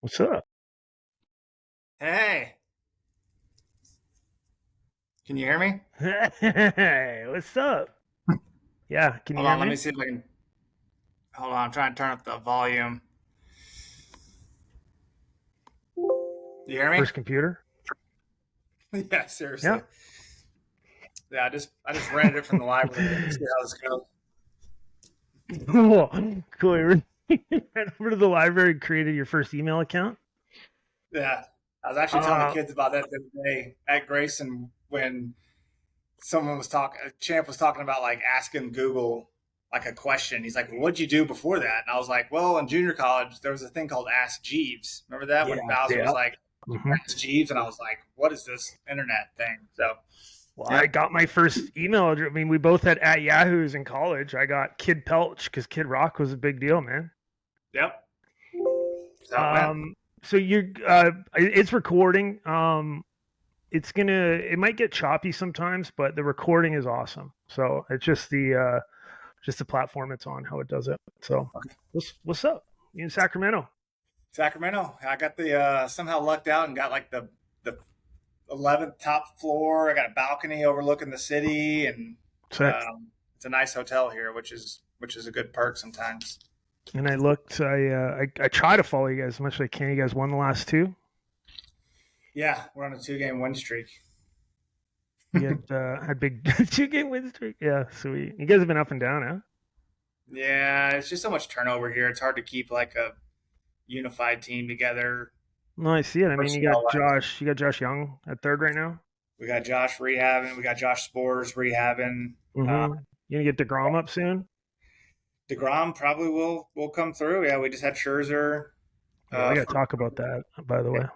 What's up? Hey, can you hear me? Hey, what's up? Yeah, can you Hold hear on, let me me? see if I can. Hold on, I'm trying to turn up the volume. You hear me? First computer? Yeah, seriously. Yeah. Yeah, I just rented it from the library. Let me see how this goes. Cool. Cool. You ran over to the library and created your first email account? Yeah, I was actually telling the Uh, kids about that the other day at Grayson when someone was talking. Champ was talking about like asking Google like a question. He's like, well, "What'd you do before that?" And I was like, "Well, in junior college, there was a thing called Ask Jeeves. Remember that yeah, when Bowser was yeah. like, hmm Ask Jeeves?" And I was like, "What is this internet thing?" So, Well, I yep, got my first email address. I mean, we both had at Yahoo's in college. I got Kid Pelch because Kid Rock was a big deal, man. yep. That's how it went. Um, so it's recording. It might get choppy sometimes, but the recording is awesome. So it's just the platform it's on, how it does it. So, what's up? You in Sacramento? Sacramento. I got the somehow lucked out and got like the 11th top floor. I got a balcony overlooking the city, and Sick. it's a nice hotel here, which is a good perk sometimes. And I looked. I try to follow you guys as much as I can. You guys won the last two. Yeah, we're on a 2 game win streak. You had big 2 game win streak. Yeah, sweet. You guys have been up and down, huh? Yeah, it's just so much turnover here. It's hard to keep like a unified team together. No, I see it. I mean, you got Personnel wise, Josh. You got Josh Young at third right now. we got Josh rehabbing. We got Josh Spores rehabbing. Uh, You gonna get Degrom up soon? Degrom probably will come through. Yeah, we just had Scherzer. Yeah, we got to For, talk about that. By the way,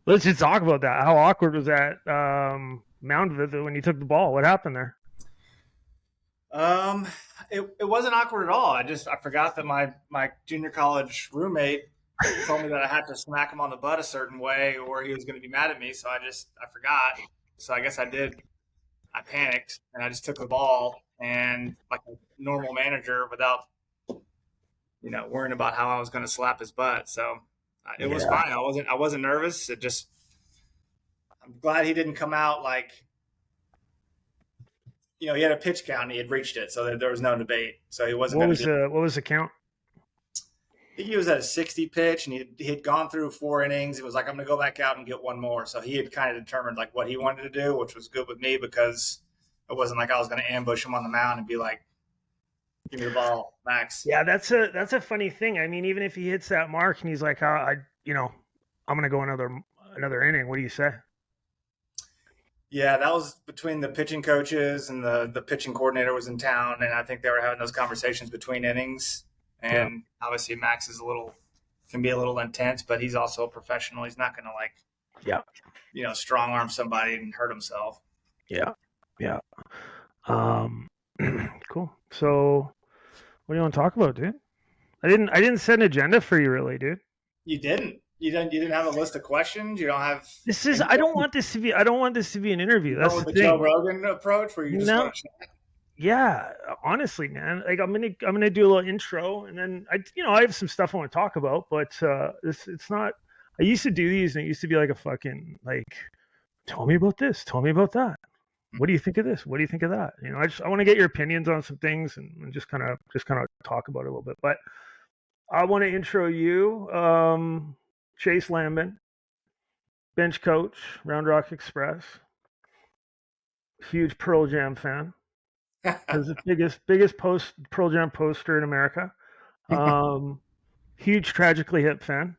let's just talk about that. How awkward was that mound visit when you took the ball? What happened there? Um, it wasn't awkward at all. I forgot that my junior college roommate told me that I had to smack him on the butt a certain way or he was going to be mad at me. So I forgot. So I guess I did. I panicked and I just took the ball and like a normal manager without worrying about how I was going to slap his butt. So it was Yeah. fine. I wasn't nervous. It just I'm glad he didn't come out like he had a pitch count and he had reached it, so there was no debate. So he wasn't going to be. What was the count? Think he was at a 60 pitch and he had gone through 4 innings. It was like, I'm going to go back out and get one more. So he had kind of determined like what he wanted to do, which was good with me because it wasn't like I was going to ambush him on the mound and be like, give me the ball, Max. Yeah, that's a funny thing. I mean, even if he hits that mark and he's like, I'm gonna go another inning. What do you say? Yeah, that was between the pitching coaches and the pitching coordinator was in town. And I think they were having those conversations between innings. Yeah, And obviously Max can be a little intense, but he's also a professional. He's not going to like, yeah, strong arm somebody and hurt himself. yeah, yeah. Um, cool. So, what do you want to talk about, dude? I didn't set an agenda for you, really, dude. You didn't. You didn't have a list of questions. You don't have This is. I anything. don't want this to be. I don't want this to be an interview. You go That's with the the Joe thing. Rogan approach, where you just No, want to chat. yeah. Honestly, man. Like I'm gonna do a little intro, and then I have some stuff I want to talk about, but it's not. I used to do these, and it used to be like a fucking like. Tell me about this. Tell me about that. What do you think of this? What do you think of that? I want to get your opinions on some things and just kind of talk about it a little bit. But I want to intro you, Chase Lambin, bench coach, Round Rock Express, huge Pearl Jam fan, has the biggest post Pearl Jam poster in America. Um, huge Tragically Hip fan.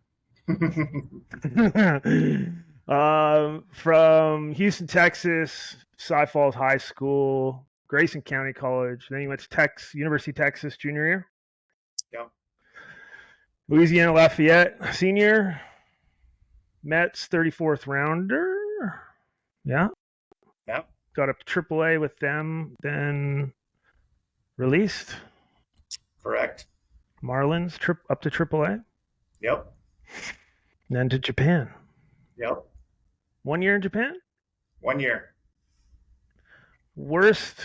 From Houston, Texas, Cy Falls High School, Grayson County College. Then he went to University of Texas junior year. Yep. Louisiana Lafayette senior. Mets 34th rounder. Yeah. Yep. Got up to AAA with them. Then released. Correct. Marlins up to AAA. Yep. Then to Japan. Yep. 1 year in Japan. 1 year. Worst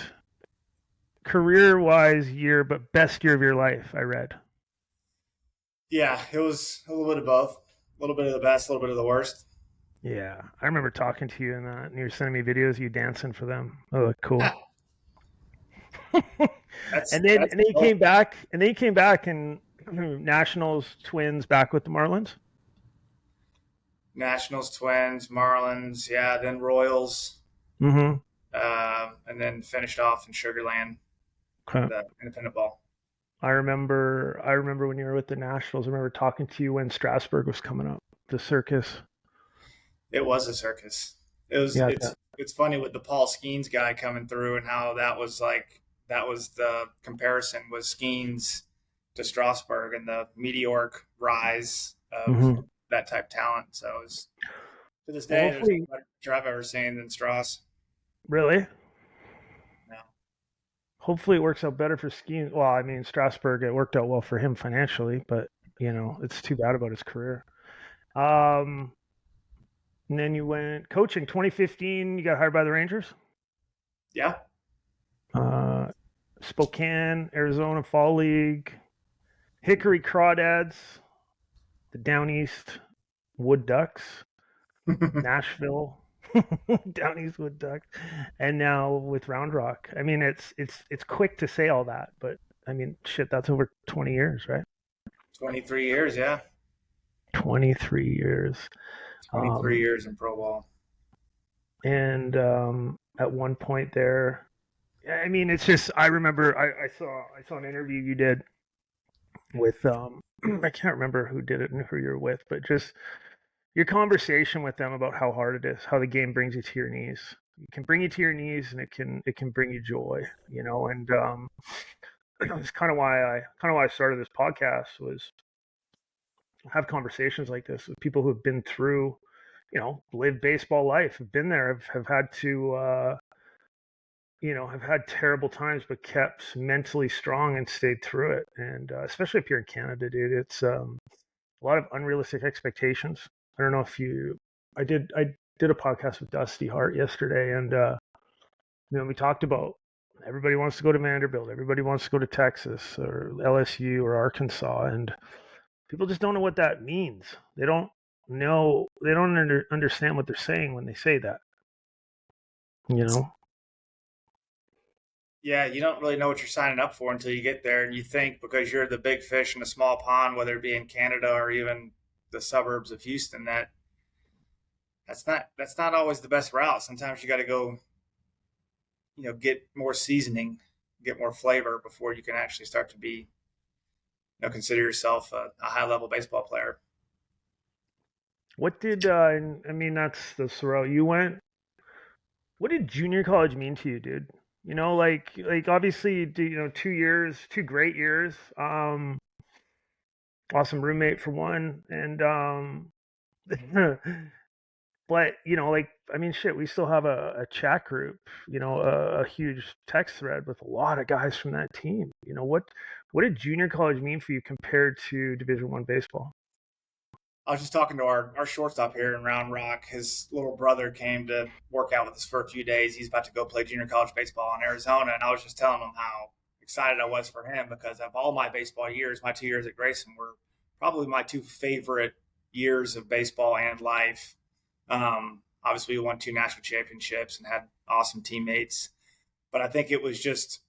career-wise year, but best year of your life, I read. Yeah, it was a little bit of both. A little bit of the best, a little bit of the worst. Yeah, I remember talking to you in that, and you were sending me videos of you dancing for them. Oh, cool. That's And then you cool. came back, and Nationals, Twins, back with the Marlins. Nationals, Twins, Marlins, yeah, then Royals, Mm-hmm. and then finished off in Sugarland Okay. in the independent ball. I remember when you were with the Nationals. I remember talking to you when Strasburg was coming up, the circus. It was a circus. It was Yeah. it's funny with the Paul Skeens guy coming through and how that was the comparison was Skeens to Strasburg and the meteoric rise of Mm-hmm. that type of talent. So it was, to this Well, day, there's no hopefully, better picture I've ever seen than Strauss. really, No. hopefully it works out better for skiing. Well, I mean, Strasburg, it worked out well for him financially, but it's too bad about his career. Um, and then you went coaching 2015. You got hired by the Rangers. Yeah. Uh, Spokane, Arizona Fall League, Hickory Crawdads, the Down East Wood Ducks, Nashville, Down East Wood Ducks, and now with Round Rock. I mean, it's quick to say all that, but I mean, shit, that's over 20 years, right? 23 years, yeah. 23 years. 23 years in pro ball. And at one point there, I mean, it's just I remember I saw an interview you did with I can't remember who did it and who you're with, but just your conversation with them about how hard it is, how the game brings you to your knees. It can bring you to your knees, and it can bring you joy, And it's kind of why I started this podcast was have conversations like this with people who have been through, lived baseball life, have been there, have had to, have had terrible times, but kept mentally strong and stayed through it. And especially if you're in Canada, dude, it's a lot of unrealistic expectations. I don't know if I did a podcast with Dusty Hart yesterday, and we talked about everybody wants to go to Vanderbilt, everybody wants to go to Texas or LSU or Arkansas, and people just don't know what that means. They don't know. They don't understand what they're saying when they say that. You know. Yeah, you don't really know what you're signing up for until you get there, and you think because you're the big fish in a small pond, whether it be in Canada or even the suburbs of Houston, that's not always the best route. Sometimes you got to go, get more seasoning, get more flavor before you can actually start to be, consider yourself a high level baseball player. What did I mean? That's the route you went. What did junior college mean to you, dude? Like obviously, 2 years, 2 great years. Awesome roommate for one, and but like I mean, shit, we still have a chat group, a huge text thread with a lot of guys from that team. What did junior college mean for you compared to Division I baseball? I was just talking to our shortstop here in Round Rock. His little brother came to work out with us for a few days. He's about to go play junior college baseball in Arizona. And I was just telling him how excited I was for him because of all my baseball years, my 2 years at Grayson were probably my two favorite years of baseball and life. Obviously, we won 2 national championships and had awesome teammates. But I think it was just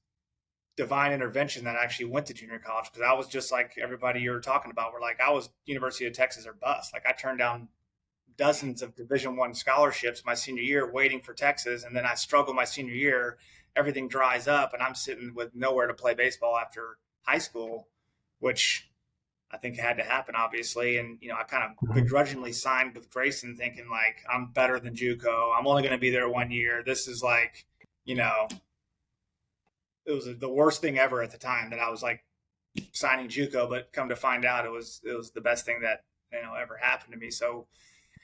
divine intervention that I actually went to junior college because I was just like everybody you were talking about. Where like I was University of Texas or bust. Like I turned down dozens of Division I scholarships my senior year, waiting for Texas, and then I struggled my senior year. Everything dries up, and I'm sitting with nowhere to play baseball after high school, which I think had to happen, obviously. And I kind of Mhm. begrudgingly signed with Grayson, thinking like I'm better than JUCO. I'm only going to be there 1 year. This is like, it was the worst thing ever at the time that I was like signing JUCO, but come to find out it was the best thing that ever happened to me. So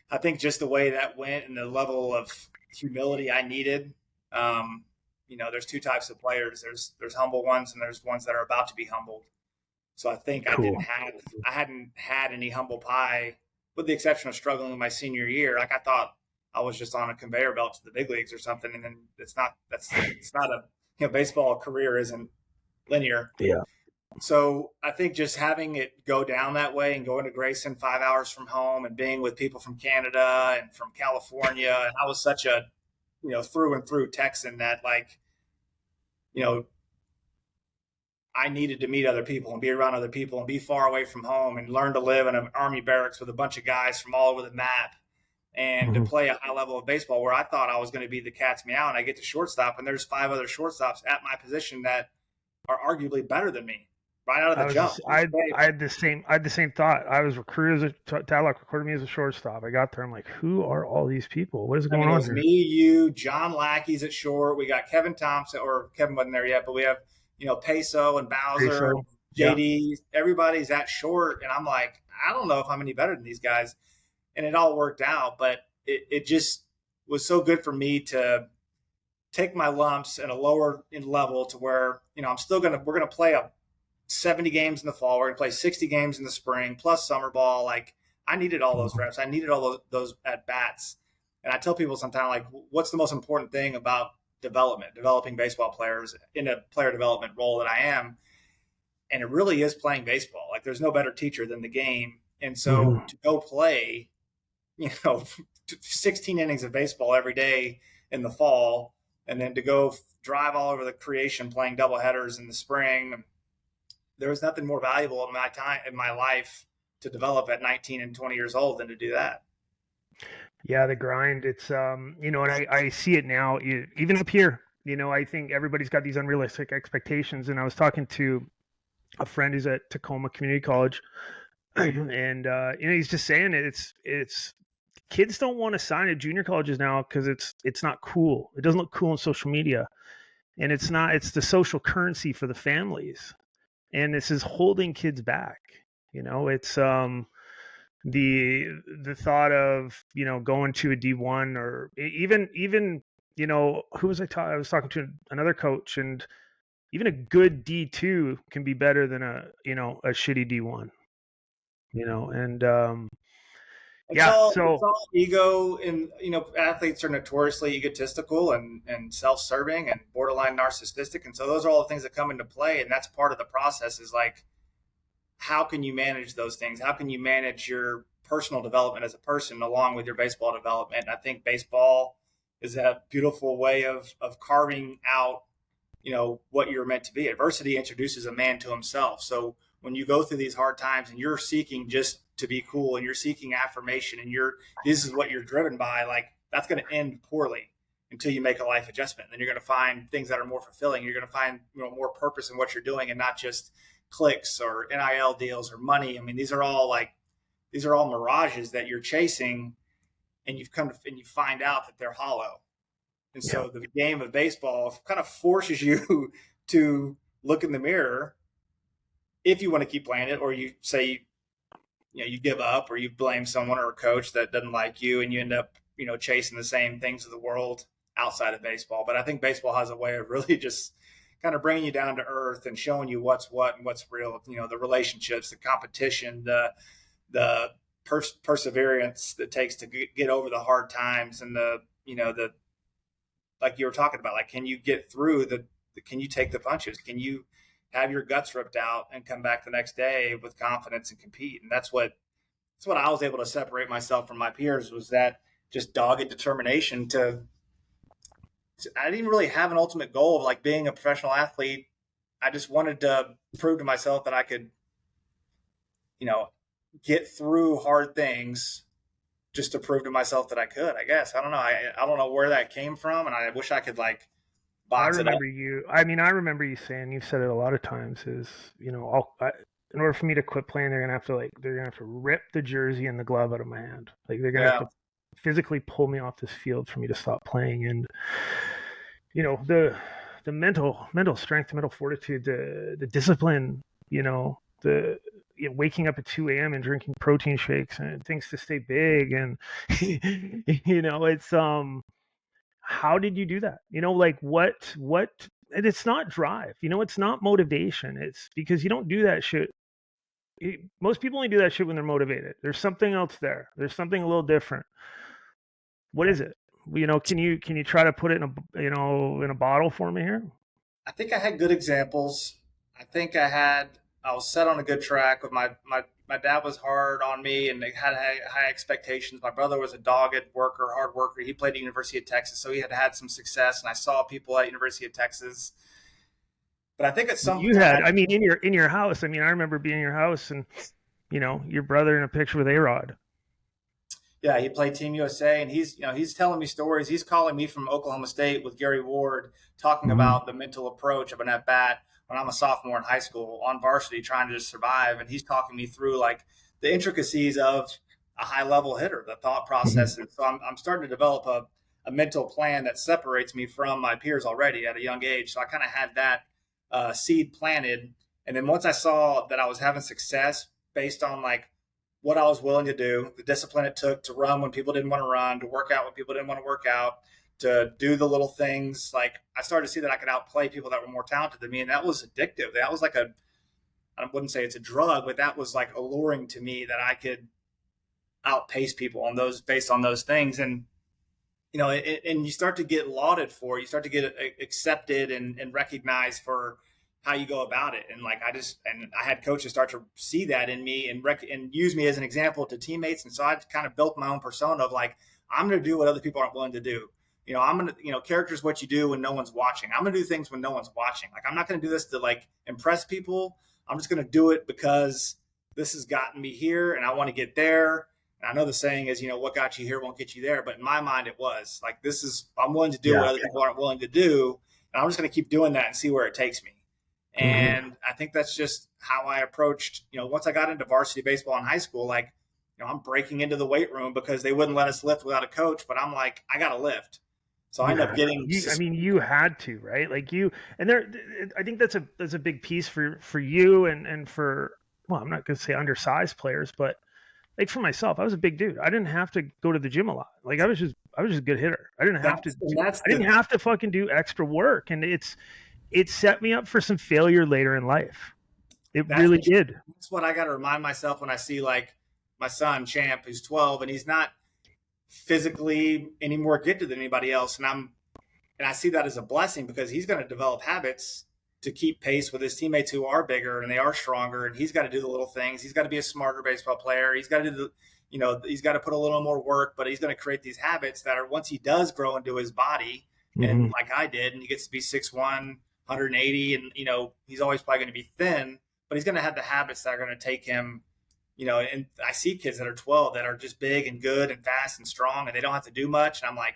I think just the way that went and the level of humility I needed. There's two types of players. There's humble ones and there's ones that are about to be humbled. So I think Cool. I hadn't had any humble pie, with the exception of struggling my senior year. Like I thought I was just on a conveyor belt to the big leagues or something, and then it's not baseball career isn't linear. Yeah. So I think just having it go down that way and going to Grayson 5 hours from home and being with people from Canada and from California, and I was such a through and through Texan that like you know I needed to meet other people and be around other people and be far away from home and learn to live in an army barracks with a bunch of guys from all over the map and to Mhm. play a high level of baseball where I thought I was going to be the cat's meow and I get to shortstop and there's 5 other shortstops at my position that are arguably better than me right out of I the was jump. just, I had the same thought. I was recruited as Tadlock recruited me as a shortstop. I got there. I'm like, who are all these people? What is I going mean, it on was here? me, you, John Lackey's at short. We got Kevin Thompson, or Kevin wasn't there yet, but we have, Peso and Bowser, So yeah. JD. Everybody's at short. And I'm like, I don't know if I'm any better than these guys. And it all worked out, but it just was so good for me to take my lumps at a lower in level to where, we're going to play a 70 games in the fall. We're going to play 60 games in the spring plus summer ball. Like I needed all those Mhm. reps. I needed all those at bats. And I tell people sometimes like, what's the most important thing about developing baseball players in a player development role that I am? And it really is playing baseball. Like there's no better teacher than the game. And so Mhm. to go play, you know, 16 innings of baseball every day in the fall, and then to go drive all over the creation playing double headers in the spring, there was nothing more valuable in my time in my life to develop at 19 and 20 years old than to do that. Yeah, the grind. It's and I see it now. Even up here, I think everybody's got these unrealistic expectations. And I was talking to a friend who's at Tacoma Community College, and he's just saying it's kids don't want to sign at junior colleges now because it's not cool. It doesn't look cool on social media, and it's not. It's the social currency for the families, and this is holding kids back. It's the thought of going to a D1 or even who was I was talking to another coach, and even a good D2 can be better than a shitty D1. And yeah, It's so all ego, and athletes are notoriously egotistical and self-serving and borderline narcissistic, and so those are all the things that come into play, and that's part of the process. Is like, how can you manage those things? How can you manage your personal development as a person along with your baseball development? And I think baseball is a beautiful way of carving out what you're meant to be. Adversity introduces a man to himself. So when you go through these hard times and you're seeking just to be cool and you're seeking affirmation and this is what you're driven by, like that's going to end poorly until you make a life adjustment. And then you're going to find things that are more fulfilling. You're going to find more purpose in what you're doing and not just clicks or NIL deals or money. I mean, these are all mirages that you're chasing, and you find out that they're hollow. And yeah, so the game of baseball kind of forces you to look in the mirror if you want to keep playing it, or you say, you give up, or you blame someone or a coach that doesn't like you, and you end up, chasing the same things of the world outside of baseball. But I think baseball has a way of really just kind of bringing you down to earth and showing you what's what and what's real. The relationships, the competition, the perseverance that takes to get over the hard times, and the like you were talking about, like, can you get through can you take the punches? Can you have your guts ripped out and come back the next day with confidence and compete? And that's what I was able to separate myself from my peers, was that just dogged determination I didn't really have an ultimate goal of like being a professional athlete. I just wanted to prove to myself that I could, you know, get through hard things just to prove to myself that I could, I guess. I don't know. I don't know where that came from. And I wish I could like I box it up. remember you. I mean, I remember you saying, you've said it a lot of times, is in order for me to quit playing, they're gonna have to rip the jersey and the glove out of my hand. Like they're gonna have Yeah. to physically pull me off this field for me to stop playing. And the mental strength, the mental fortitude, the discipline, the waking up at 2 a.m. and drinking protein shakes and things to stay big. And it's how did you do that? Like what and it's not drive, it's not motivation. It's because you don't do that shit. Most people only do that shit when they're motivated. There's something else there. There's something a little different. What is it? Can you try to put it in a bottle for me here? I think I had good examples. I think I was set on a good track with my dad was hard on me and they had high expectations. My brother was a dogged worker, hard worker. He played at University of Texas, so he had some success. And I saw people at University of Texas. But I think at some You point, had, I mean, in your house. I mean, I remember being in your house and your brother in a picture with A-Rod. yeah, he played Team USA, and he's telling me stories. He's calling me from Oklahoma State with Gary Ward, talking Mm-hmm. about the mental approach of an at bat when I'm a sophomore in high school on varsity, trying to just survive. And he's talking me through like the intricacies of a high level hitter, the thought Mm-hmm. processes. So I'm starting to develop a mental plan that separates me from my peers already at a young age. So I kind of had that seed planted, and then once I saw that I was having success based on like what I was willing to do, the discipline it took to run when people didn't want to run, to work out when people didn't want to work out, to do the little things. Like I started to see that I could outplay people that were more talented than me, and that was addictive. That was like I wouldn't say it's a drug, but that was like alluring to me that I could outpace people on those based on those things. And and you start to get lauded for it. You start to get accepted and recognized for how you go about it. And like I had coaches start to see that in me and use me as an example to teammates. And so I kind of built my own persona of like, I'm going to do what other people aren't willing to do. I'm going to, character is what you do when no one's watching. I'm going to do things when no one's watching. Like, I'm not going to do this to like impress people. I'm just going to do it because this has gotten me here and I want to get there. And I know the saying is, what got you here won't get you there. But in my mind, it was like, I'm willing to do what Yeah. other people aren't willing to do. And I'm just going to keep doing that and see where it takes me. Mm-hmm. And I think that's just how I approached, once I got into varsity baseball in high school, like, I'm breaking into the weight room because they wouldn't let us lift without a coach. But I'm like, I got to lift. So I You end up had to. getting, I mean, you had to, right? Like and there. I think that's a big piece for you and for, well, I'm not going to say undersized players, but like for myself, I was a big dude. I didn't have to go to the gym a lot. Like I was just a good hitter. I didn't have to that's I didn't have to fucking do extra work, and it set me up for some failure later in life. It that's really did. what I got to remind myself when I see like my son Champ, who's 12, and he's not physically any more gifted than anybody else. And I see that as a blessing because he's going to develop habits to keep pace with his teammates who are bigger and they are stronger. And he's got to do the little things. He's got to be a smarter baseball player. He's got to do he's got to put a little more work, but he's going to create these habits that are once he does grow into his body, and Mm-hmm. like I did, and he gets to be 6'1", 180, and he's always probably going to be thin, but he's going to have the habits that are going to take him. And I see kids that are 12 that are just big and good and fast and strong, and they don't have to do much. And I'm like,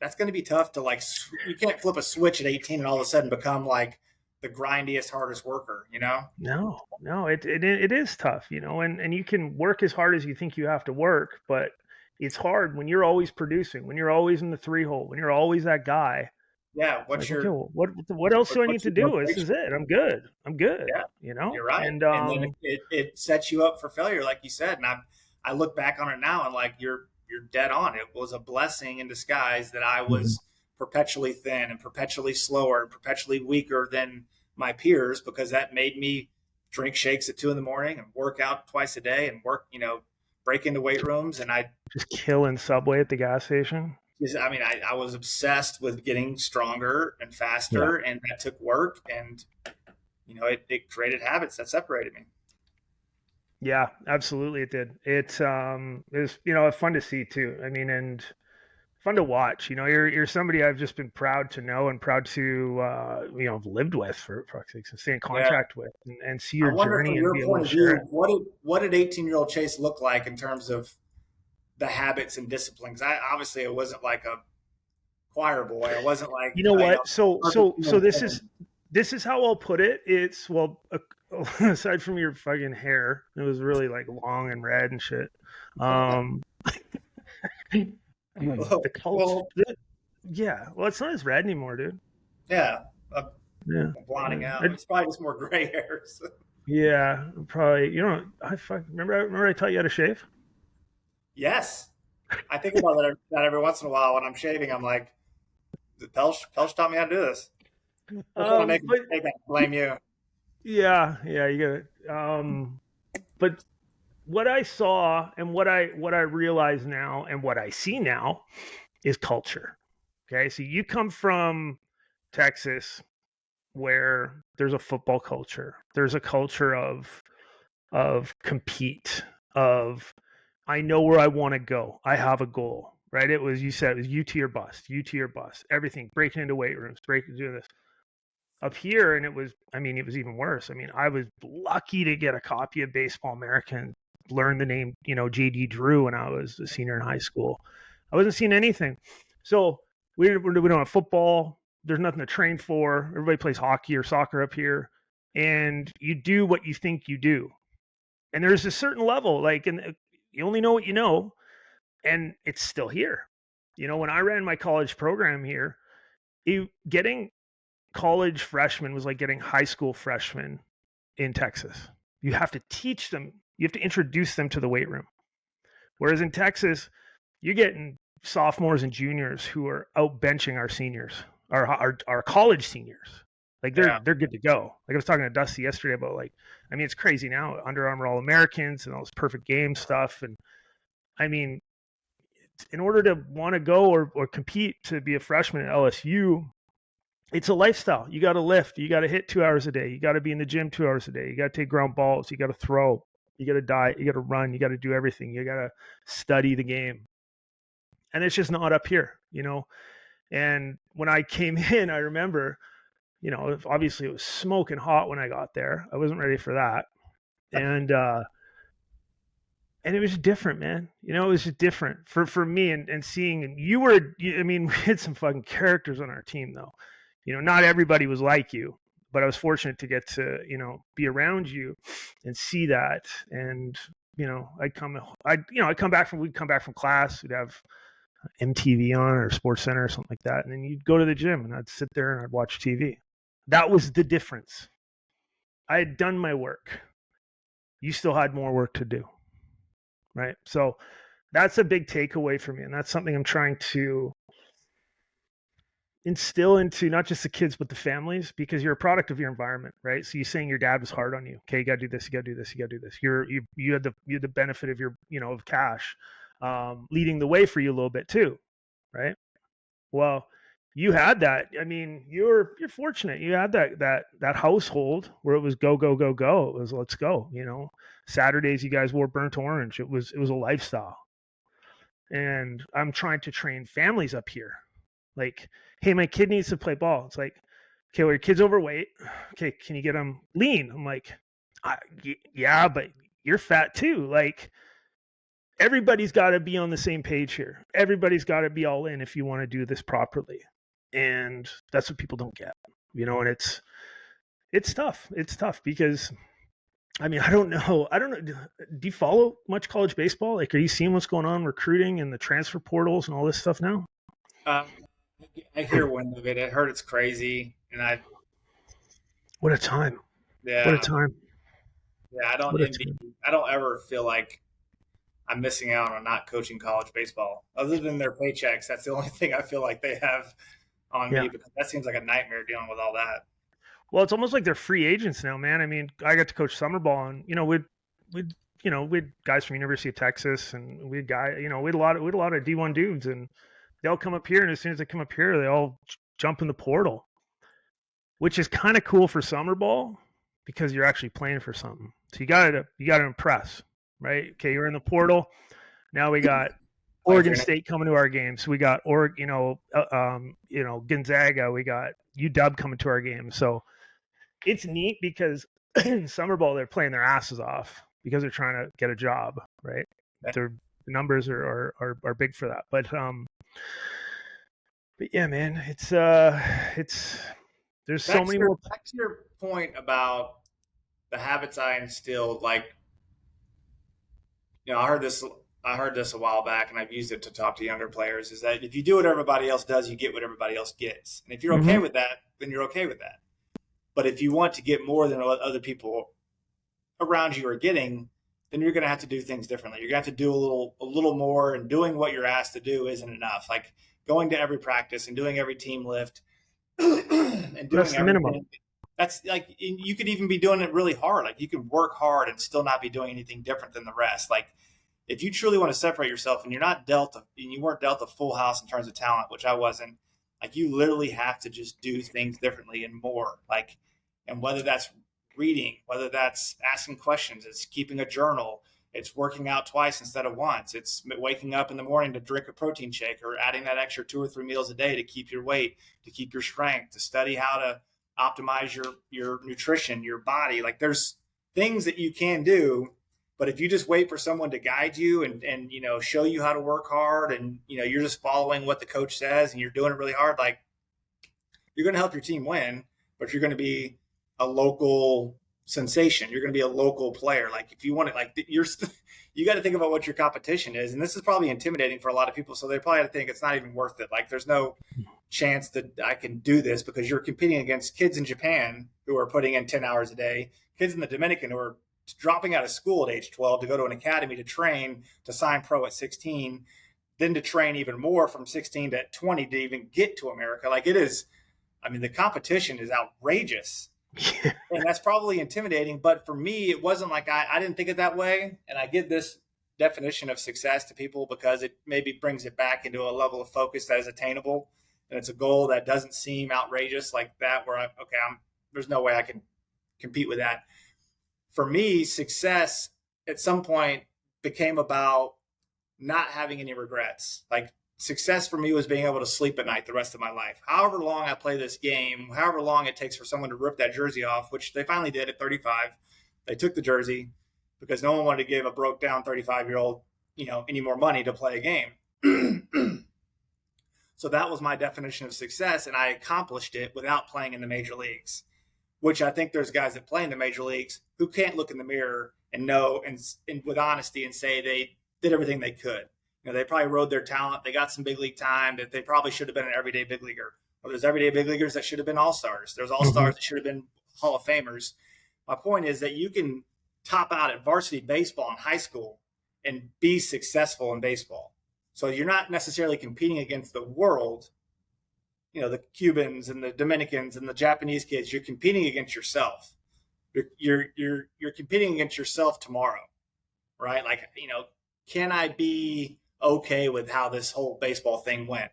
that's going to be tough to like. You can't flip a switch at 18 and all of a sudden become like the grindiest, hardest worker. No, it is tough, and you can work as hard as you think you have to work, but it's hard when you're always producing, when you're always in the three hole, when you're always that guy. Yeah. It's like, okay, well, what else do I need What's to your do? This is motivation? it. I'm good. I'm good. Yeah, you're right. And And then it sets you up for failure, like you said. And I look back on it now and like you're dead on. It was a blessing in disguise that I Mhm. was perpetually thin and perpetually slower and perpetually weaker than my peers because that made me drink shakes at 2 in the morning and work out twice a day and break into weight rooms. And Just killing Subway at the gas station. I was obsessed with getting stronger and Yeah. faster, and that took work. And it created habits that separated me. Yeah, absolutely it did. It was, fun to see too. I mean, and fun to watch. You're somebody I've just been proud to know and proud to have lived with for fuck's sake, and stay in Yeah. contact with and see I your wonder journey from and your be able point to of share view, it. what did 18-year-old Chase look like in terms of the habits and disciplines? Obviously it wasn't like a choir boy. I wasn't like You know what? So perfect so so human this is being. this is how I'll put it. It's well, aside from your fucking hair, it was really like long and red and shit. Um, the cult. Well, Yeah. Well, it's not as red anymore, dude. yeah, I'm Yeah. blotting I, out. It's probably just more gray hairs. yeah. Probably. I remember I taught you how to shave. Yes, I think about that every once in a while when I'm shaving. I'm like, Pelch taught me how to do this. First time I make a But mistake, I blame you. yeah, you get it. But what I saw and what I realize now and what I see now is culture. Okay, so you come from Texas, where there's a football culture. There's a culture of compete, of I know where I want to go. I have a goal, right? It was, you said, it was you to your bust, you to your bust, everything, breaking into weight rooms, doing this. Up here, and it was even worse. I mean, I was lucky to get a copy of Baseball American, learn the name, JD Drew when I was a senior in high school. I wasn't seeing anything. So we don't have football. There's nothing to train for. Everybody plays hockey or soccer up here, and you do what you think you do. And there's a certain level, like, and you only know what you know, and it's still here. When I ran my college program here, getting college freshmen was like getting high school freshmen in Texas. You have to teach them, you have to introduce them to the weight room. Whereas in Texas, you're getting sophomores and juniors who are out benching our seniors, our college seniors. Like they're good to go. Like I was talking to Dusty yesterday about, like, I mean, it's crazy now. Under Armour All Americans and all this perfect game stuff. And I mean, in order to want to go or compete to be a freshman at LSU, it's a lifestyle. You got to lift. You got to hit 2 hours a day. You got to be in the gym 2 hours a day. You got to take ground balls. You got to throw. You got to diet. You got to run. You got to do everything. You got to study the game. And it's just not up here, And when I came in, I remember, obviously it was smoking hot when I got there. I wasn't ready for that. And it was different, man. It was just different for me, and seeing, and I mean, we had some fucking characters on our team though. Not everybody was like you, but I was fortunate to get to, be around you and see that. And, we'd come back from class, we'd have MTV on or Sports Center or something like that. And then you'd go to the gym and I'd sit there and I'd watch TV. That was the difference. I had done my work. You still had more work to do. Right. So that's a big takeaway for me. And that's something I'm trying to instill into not just the kids, but the families, because you're a product of your environment, right? So you're saying your dad was hard on you. Okay, you gotta do this, you gotta do this, you gotta do this. You had the benefit of of cash, leading the way for you a little bit too, right? Well, you had that. I mean, you're fortunate. You had that household where it was go, go, go, go. It was let's go. Saturdays you guys wore burnt orange. It was a lifestyle. And I'm trying to train families up here. Like, hey, my kid needs to play ball. It's like, okay, well, your kid's overweight. Okay, can you get him lean? I'm like, yeah, but you're fat too. Like, everybody's got to be on the same page here. Everybody's got to be all in if you want to do this properly. And that's what people don't get, and it's tough. It's tough because, I mean, I don't know. Do you follow much college baseball? Like, are you seeing what's going on recruiting and the transfer portals and all this stuff now? I hear wind of it. I heard it's crazy, and what a time. Yeah, what a time. Yeah, I don't envy. I don't ever feel like I'm missing out on not coaching college baseball. Other than their paychecks, that's the only thing I feel like they have on me, because that seems like a nightmare dealing with all that. Well, it's almost like they're free agents now, man. I mean, I got to coach summer ball, and we'd guys from University of Texas, and we had a lot of D1 dudes, and they'll come up here, and as soon as they come up here, they all jump in the portal, which is kind of cool for summer ball because you're actually playing for something. So you got to impress, right? Okay, you're in the portal. Now we got Oregon State coming to our games. We got Gonzaga. We got UW coming to our games. So it's neat because in summer ball they're playing their asses off because they're trying to get a job, right? The numbers are big for that. But yeah, man, it's there's so many more. Back to your point about the habits I instilled, like, I heard this a while back, and I've used it to talk to younger players, is that if you do what everybody else does, you get what everybody else gets. And if you're okay with that, then you're okay with that. But if you want to get more than what other people around you are getting, then you're going to have to do things differently. You're going to have to do a little more, and doing what you're asked to do isn't enough. Like going to every practice and doing every team lift and doing the minimum. That's like, you could even be doing it really hard. Like you can work hard and still not be doing anything different than the rest. Like if you truly want to separate yourself and you weren't dealt a full house in terms of talent, which I wasn't, Like you literally have to just do things differently and more. Like, and whether that's reading, whether that's asking questions, it's keeping a journal, it's working out twice instead of once, it's waking up in the morning to drink a protein shake or adding that extra 2 or 3 meals a day to keep your weight, to keep your strength, to study how to optimize your nutrition, your body. Like there's things that you can do, but if you just wait for someone to guide you and show you how to work hard, and you're just following what the coach says and you're doing it really hard, like you're going to help your team win, but you're going to be a local sensation. You're going to be a local player. Like if you want it, like you got to think about what your competition is, and this is probably intimidating for a lot of people. So they probably have to think it's not even worth it. Like there's no chance that I can do this, because you're competing against kids in Japan who are putting in 10 hours a day, kids in the Dominican who are dropping out of school at age 12 to go to an academy to train, to sign pro at 16, then to train even more from 16 to 20 to even get to America. Like it is, I mean, the competition is outrageous. And that's probably intimidating. But for me, it wasn't like I didn't think it that way. And I give this definition of success to people because it maybe brings it back into a level of focus that is attainable. And it's a goal that doesn't seem outrageous like that, where there's no way I can compete with that. For me, success at some point became about not having any regrets. Like success for me was being able to sleep at night the rest of my life. However long I play this game, however long it takes for someone to rip that jersey off, which they finally did at 35. They took the jersey because no one wanted to give a broke down 35-year-old, any more money to play a game. So that was my definition of success, and I accomplished it without playing in the major leagues, which I think there's guys that play in the major leagues who can't look in the mirror and know and with honesty and say they did everything they could. They probably rode their talent. They got some big league time that they probably should have been an everyday big leaguer. Or there's everyday big leaguers that should have been all-stars. There's all-stars that should have been Hall of Famers. My point is that you can top out at varsity baseball in high school and be successful in baseball. So you're not necessarily competing against the world, the Cubans and the Dominicans and the Japanese kids. You're competing against yourself. You're competing against yourself tomorrow, right? Like, can I be okay with how this whole baseball thing went?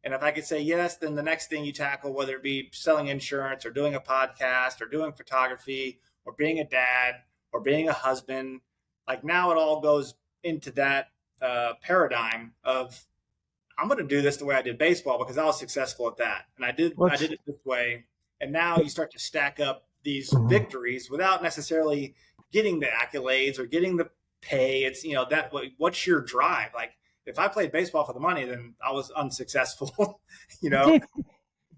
And if I could say yes, then the next thing you tackle, whether it be selling insurance or doing a podcast or doing photography or being a dad or being a husband, like now it all goes into that paradigm of I'm going to do this the way I did baseball because I was successful at that. And I did it this way. And now you start to stack up these victories without necessarily getting the accolades or getting the pay. It's, what's your drive? Like if I played baseball for the money, then I was unsuccessful,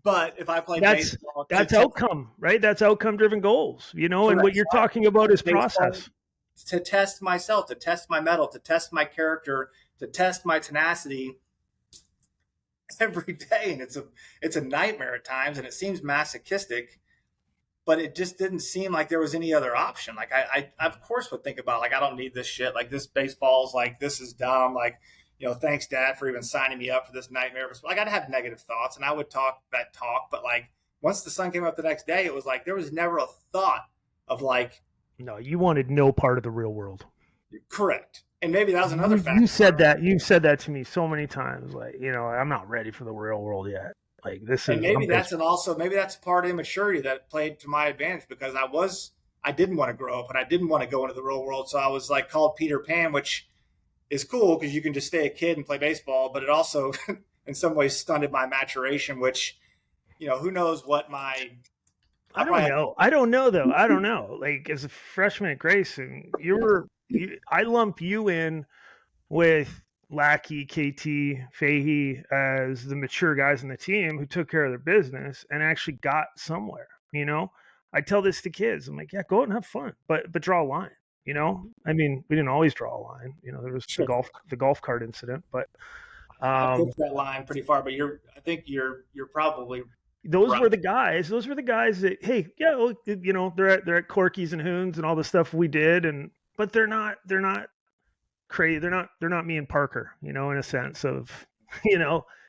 But if I played baseball, that's outcome, right? That's outcome driven goals, and what you're talking about is process. To test myself, to test my mettle, to test my character, to test my tenacity every day. And it's a nightmare at times, and it seems masochistic, but it just didn't seem like there was any other option. Like I of course would think about, like, I don't need this shit. Like this baseball's like, this is dumb. Like, thanks Dad for even signing me up for this nightmare. Like I'd have negative thoughts and I would talk that talk. But like once the sun came up the next day, it was like, there was never a thought of like, no, you wanted no part of the real world. Correct. And maybe that was another factor. You've said that to me so many times. Like, I'm not ready for the real world yet. Like this and is, maybe that's part of immaturity that played to my advantage, because I didn't want to grow up and I didn't want to go into the real world. So I was like called Peter Pan, which is cool because you can just stay a kid and play baseball, but it also in some ways stunted my maturation, which, who knows what I don't know though. I don't know. Like as a freshman at Grayson, I lump you in with Lackey, KT, Fahey as the mature guys in the team who took care of their business and actually got somewhere. I tell this to kids. I'm like, yeah, go out and have fun, but draw a line. I mean, we didn't always draw a line. There was the golf cart incident, but I pushed that line pretty far. But I think you're probably. Those were the guys that, hey, yeah, they're at Corky's and Hoons and all the stuff we did, but they're not crazy. They're not me and Parker, in a sense of,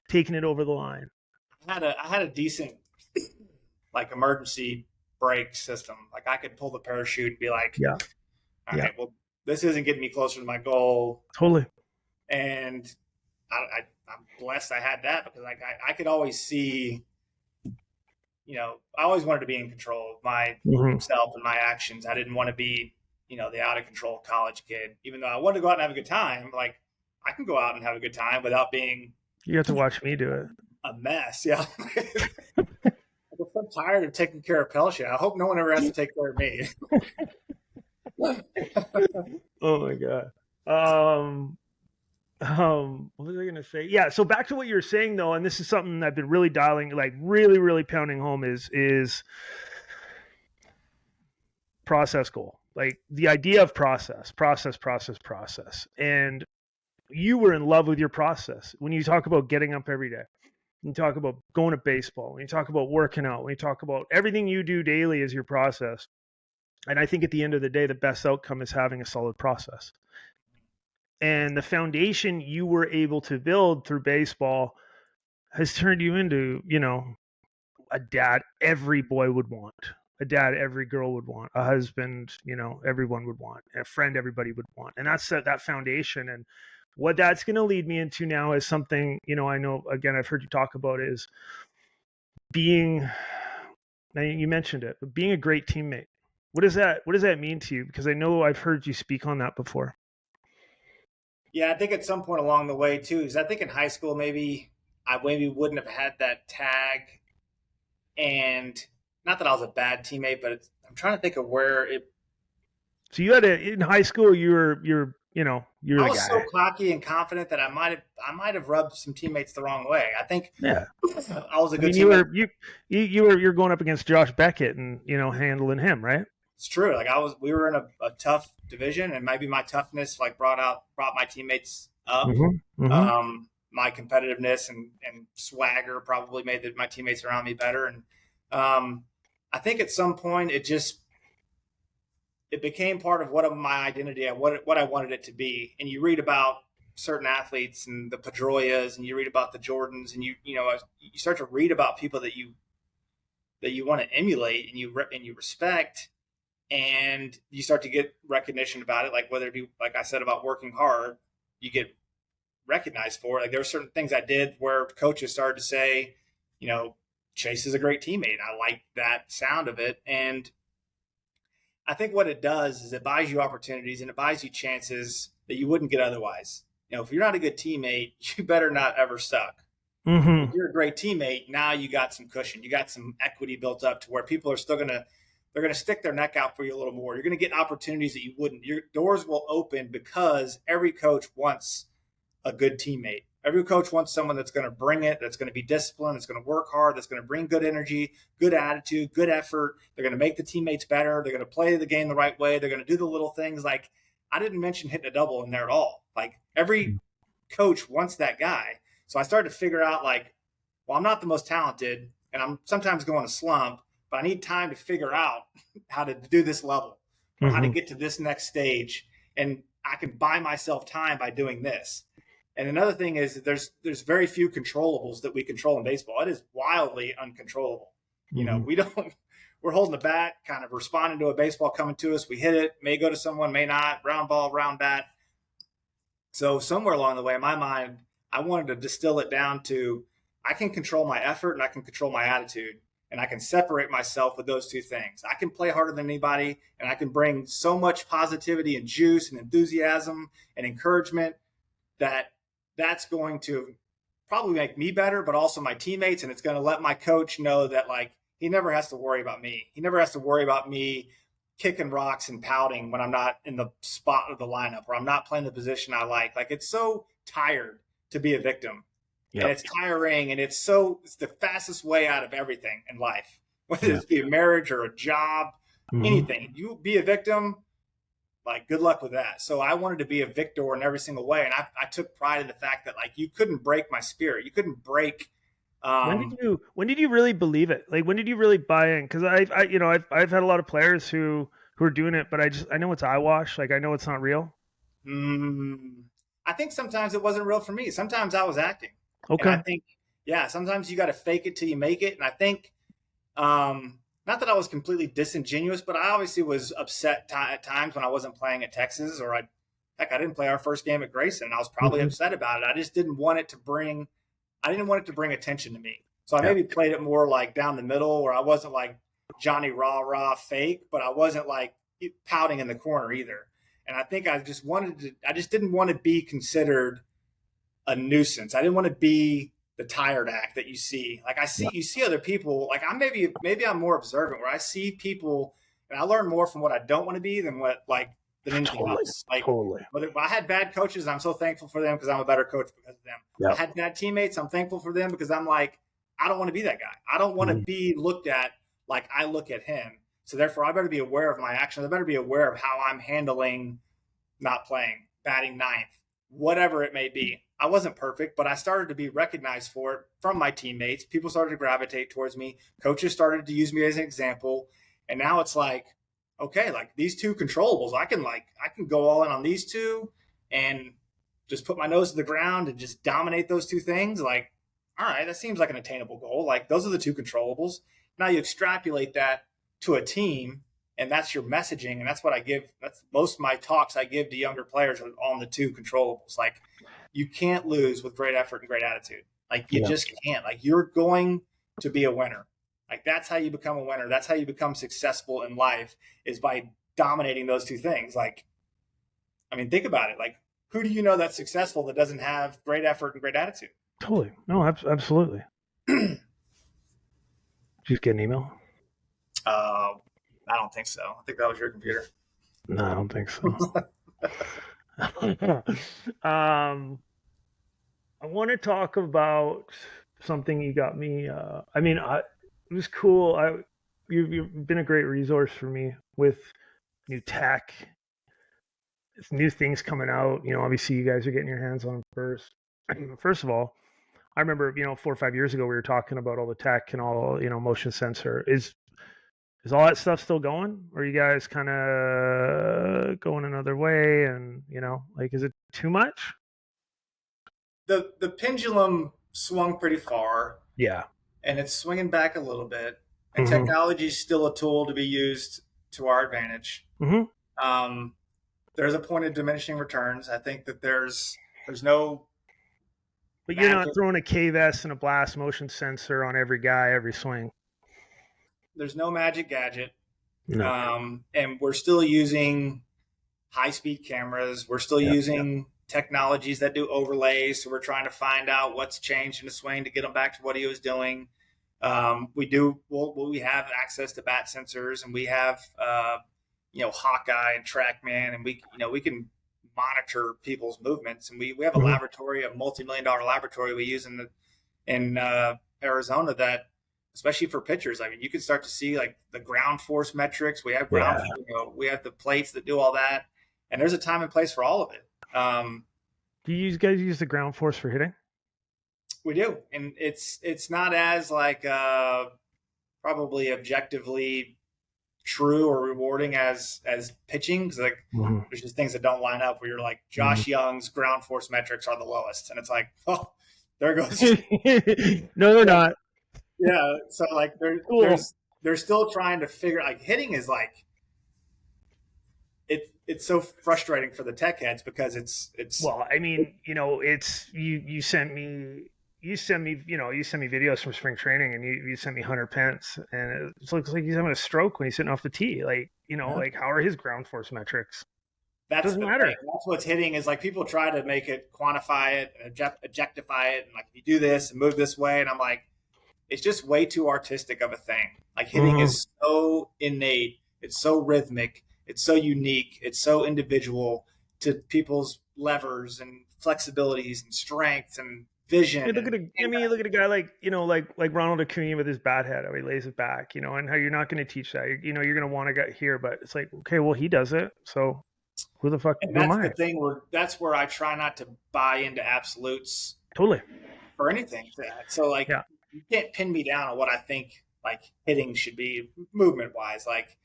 taking it over the line. I had a decent like emergency brake system. Like I could pull the parachute and be like, yeah, all right, well, this isn't getting me closer to my goal. Totally. And I'm blessed I had that, because like I could always see, I always wanted to be in control of myself and my actions. I didn't want to be, the out of control college kid, even though I wanted to go out and have a good time. Like, I can go out and have a good time without being You have to watch me do it. a mess. Yeah. I'm so tired of taking care of Pelcia. I hope no one ever has to take care of me. Oh my god. Um, what was I gonna say? Yeah. So back to what you were saying though, and this is something I've been really dialing, like really pounding home is process goal. Like the idea of process. And you were in love with your process when you talk about getting up every day. When you talk about going to baseball, when you talk about working out, when you talk about everything you do daily is your process. And I think at the end of the day, the best outcome is having a solid process. And the foundation you were able to build through baseball has turned you into, a dad every boy would want, a dad every girl would want, a husband, everyone would want, a friend everybody would want. And that's that foundation. And what that's going to lead me into now is something, I know, again, I've heard you talk about is being, now you mentioned it, but being a great teammate. What does that mean to you? Because I know I've heard you speak on that before. Yeah, I think at some point along the way too, is I think in high school I maybe wouldn't have had that tag, and not that I was a bad teammate, but I'm trying to think of where it. So you had in high school, you're I the was guy. so cocky and confident that I might have rubbed some teammates the wrong way. I think Yeah. I was a good You teammate. you're going up against Josh Beckett and handling him, right? It's true. Like we were in a tough division, and maybe my toughness like brought my teammates up. Mm-hmm. Mm-hmm. My competitiveness and swagger probably made my teammates around me better. And I think at some point it became part of my identity, what I wanted it to be. And you read about certain athletes and the Pedroias, and you read about the Jordans, and you start to read about people that you want to emulate and you respect, and you start to get recognition about it. Like whether it be, like I said, about working hard, you get recognized for it. Like there were certain things I did where coaches started to say, Chase is a great teammate. I like that sound of it. And I think what it does is it buys you opportunities and it buys you chances that you wouldn't get otherwise. If you're not a good teammate, you better not ever suck. Mm-hmm. If you're a great teammate, now you got some cushion. You got some equity built up to where people are still they're going to stick their neck out for you a little more. You're going to get opportunities that you wouldn't. Your doors will open because every coach wants a good teammate. Every coach wants someone that's going to bring it, that's going to be disciplined, that's going to work hard, that's going to bring good energy, good attitude, good effort. They're going to make the teammates better. They're going to play the game the right way. They're going to do the little things. Like, I didn't mention hitting a double in there at all. Like, every coach wants that guy. So I started to figure out, like, well, I'm not the most talented, and I'm sometimes going to slump, but I need time to figure out how to do this level or how to get to this next stage. And I can buy myself time by doing this. And another thing is that there's very few controllables that we control in baseball. It is wildly uncontrollable. We're holding the bat, kind of responding to a baseball coming to us. We hit it, may go to someone, may not, round ball, round bat. So somewhere along the way, in my mind, I wanted to distill it down to I can control my effort and I can control my attitude, and I can separate myself with those two things. I can play harder than anybody, and I can bring so much positivity and juice and enthusiasm and encouragement that's going to probably make me better, but also my teammates. And it's going to let my coach know that, like, he never has to worry about me. He never has to worry about me kicking rocks and pouting when I'm not in the spot of the lineup or I'm not playing the position I like. Like, it's so tired to be a victim. Yep. And it's tiring, and it's the fastest way out of everything in life, whether it's be a marriage or a job, anything. You be a victim, like, good luck with that. So I wanted to be a victor in every single way. And I took pride in the fact that, like, you couldn't break my spirit. You couldn't break. When did you really believe it? Like, when did you really buy in? Because I've had a lot of players who are doing it, but I know it's eyewash. Like, I know it's not real. I think sometimes it wasn't real for me. Sometimes I was acting. Okay. And I think, sometimes you got to fake it till you make it. And I think, not that I was completely disingenuous, but I obviously was upset at times when I wasn't playing at Texas, or heck, I didn't play our first game at Grayson, and I was probably upset about it. I just didn't want it to bring attention to me. So I maybe played it more like down the middle, where I wasn't like Johnny rah fake, but I wasn't like pouting in the corner either. And I think I just didn't want to be considered a nuisance. I didn't want to be the tired act that you see. Like you see other people, like maybe I'm more observant, where I see people and I learn more from what I don't want to be than anything else. Like, but if I had bad coaches, I'm so thankful for them because I'm a better coach because of them. Yep. I had bad teammates, I'm thankful for them because I'm like, I don't want to be that guy. I don't want to be looked at like I look at him. So therefore, I better be aware of my actions. I better be aware of how I'm handling not playing, batting ninth, whatever it may be. I wasn't perfect, but I started to be recognized for it from my teammates. People started to gravitate towards me. Coaches started to use me as an example. And now it's like, okay, like these two controllables, I can go all in on these two and just put my nose to the ground and just dominate those two things. Like, all right, that seems like an attainable goal. Like those are the two controllables. Now you extrapolate that to a team, and that's your messaging. And that's what I give. That's most of my talks I give to younger players are on the two controllables. Like you can't lose with great effort and great attitude. Like you just can't. Like you're going to be a winner. Like that's how you become a winner. That's how you become successful in life, is by dominating those two things. Like, I mean, think about it. Like, who do you know that's successful that doesn't have great effort and great attitude? Totally. No, absolutely. Did you get an email? I don't think so. I think that was your computer. No, I don't think so. I want to talk about something you got me. It was cool. You've been a great resource for me with new tech, new things coming out. You know, obviously you guys are getting your hands on them first. First of all, I remember, 4 or 5 years ago, we were talking about all the tech and all, motion sensor. Is all that stuff still going? Or are you guys kind of going another way? And, is it too much? The pendulum swung pretty far. Yeah. And it's swinging back a little bit. And technology is still a tool to be used to our advantage. There's a point of diminishing returns. I think that there's no. But you're not throwing a K-Vest and a blast motion sensor on every guy, every swing. There's no magic gadget. No. And we're still using high-speed cameras. We're still using technologies that do overlays. So we're trying to find out what's changed in the swing to get him back to what he was doing. We have access to bat sensors, and we have, Hawkeye and TrackMan, and we can monitor people's movements. And we have a laboratory, a multi-million-dollar laboratory we use in Arizona that, especially for pitchers, I mean, you can start to see like the ground force metrics. We have we have the plates that do all that, and there's a time and place for all of it. Do you guys use the ground force for hitting? We do, and it's not as like probably objectively true or rewarding as pitching, because like there's just things that don't line up where you're like Josh Young's ground force metrics are the lowest, and it's like, oh, there goes. No, they're not. Yeah, so like they're still trying to figure, like hitting is like it's so frustrating for the tech heads because it's well, I mean, it's you sent me videos from spring training, and you sent me Hunter Pence, and it looks like he's having a stroke when he's sitting off the tee. Like, like how are his ground force metrics? Doesn't matter. That's what's hitting, is like people try to make it, quantify it, and objectify it, and like if you do this and move this way, and I'm like, it's just way too artistic of a thing. Like hitting is so innate, it's so rhythmic, it's so unique, it's so individual to people's levers and flexibilities and strengths and vision. Look at a guy like Ronald Acuna with his bat head, how he lays it back, and how you're not going to teach that. You're going to want to get here, but it's like, okay, well, he does it, so who the fuck am I? That's the thing that's where I try not to buy into absolutes. Totally. For anything. So like, you can't pin me down on what I think like hitting should be movement wise. Like